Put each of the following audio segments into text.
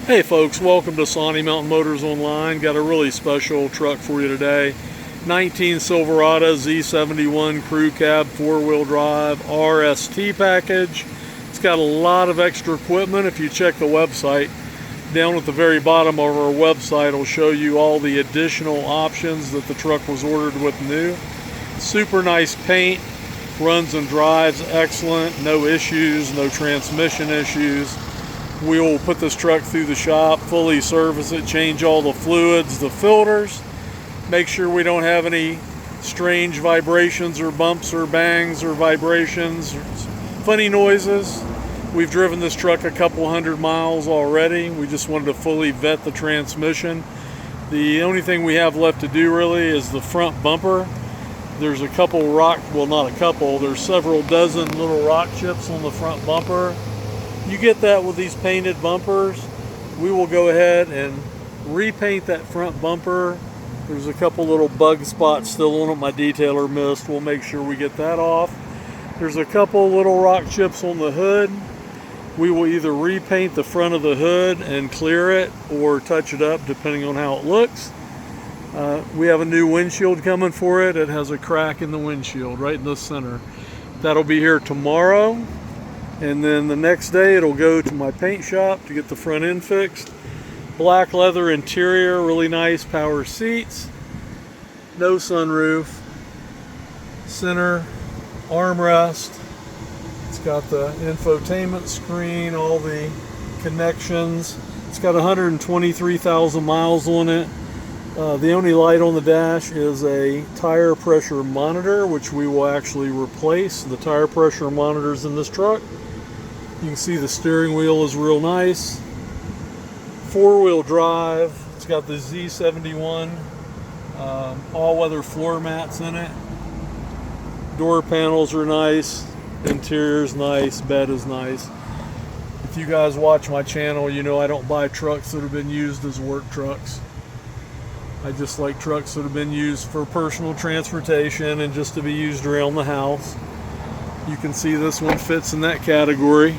Hey folks, welcome to Sawnee Mountain Motors Online. Got a really special truck for you today. 19 Silverado Z71 crew cab 4-wheel drive RST package. It's got a lot of extra equipment. If you check the website, down at the very bottom of our website, it'll show you all the additional options that the truck was ordered with new. Super nice paint, runs and drives excellent, no issues, no transmission issues. We'll put this truck through the shop, fully service it, change all the fluids, the filters, make sure we don't have any strange vibrations or bumps or bangs or vibrations or funny noises. We've driven this truck a couple hundred miles already. We just wanted to fully vet the transmission. The only thing we have left to do really is the front bumper. There's a couple there's several dozen little rock chips on the front bumper. You get that with these painted bumpers. We will go ahead and repaint that front bumper. There's a couple little bug spots still on it my detailer missed. We'll make sure we get that off. There's a couple little rock chips on the hood. We will either repaint the front of the hood and clear it or touch it up depending on how it looks. We have a new windshield coming for it. It has a crack in the windshield right in the center. That'll be here tomorrow. And then the next day it'll go to my paint shop to get the front end fixed. Black leather interior, really nice power seats. No sunroof. Center armrest. It's got the infotainment screen, all the connections. It's got 123,000 miles on it. The only light on the dash is a tire pressure monitor, which we will actually replace. The tire pressure monitors in this truck. You can see the steering wheel is real nice. 4-wheel drive. It's got the Z71 all-weather floor mats in it. Door panels are nice. Interior is nice. Bed is nice. If you guys watch my channel, you know I don't buy trucks that have been used as work trucks. I just like trucks that have been used for personal transportation and just to be used around the house. You can see this one fits in that category.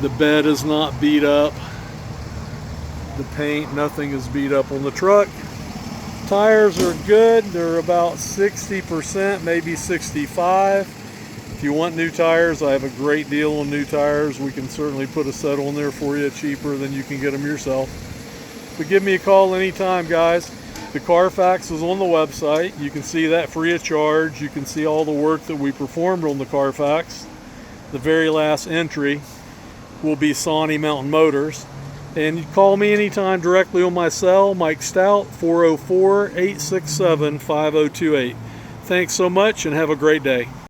The bed is not beat up. The paint, nothing is beat up on the truck. Tires are good. They're about 60%, maybe 65%. If you want new tires, I have a great deal on new tires. We can certainly put a set on there for you cheaper than you can get them yourself. But give me a call anytime, guys. The Carfax is on the website. You can see that free of charge. You can see all the work that we performed on the Carfax. The very last entry will be Sawnee Mountain Motors. And you call me anytime directly on my cell, Mike Stout, 404-867-5028. Thanks so much and have a great day.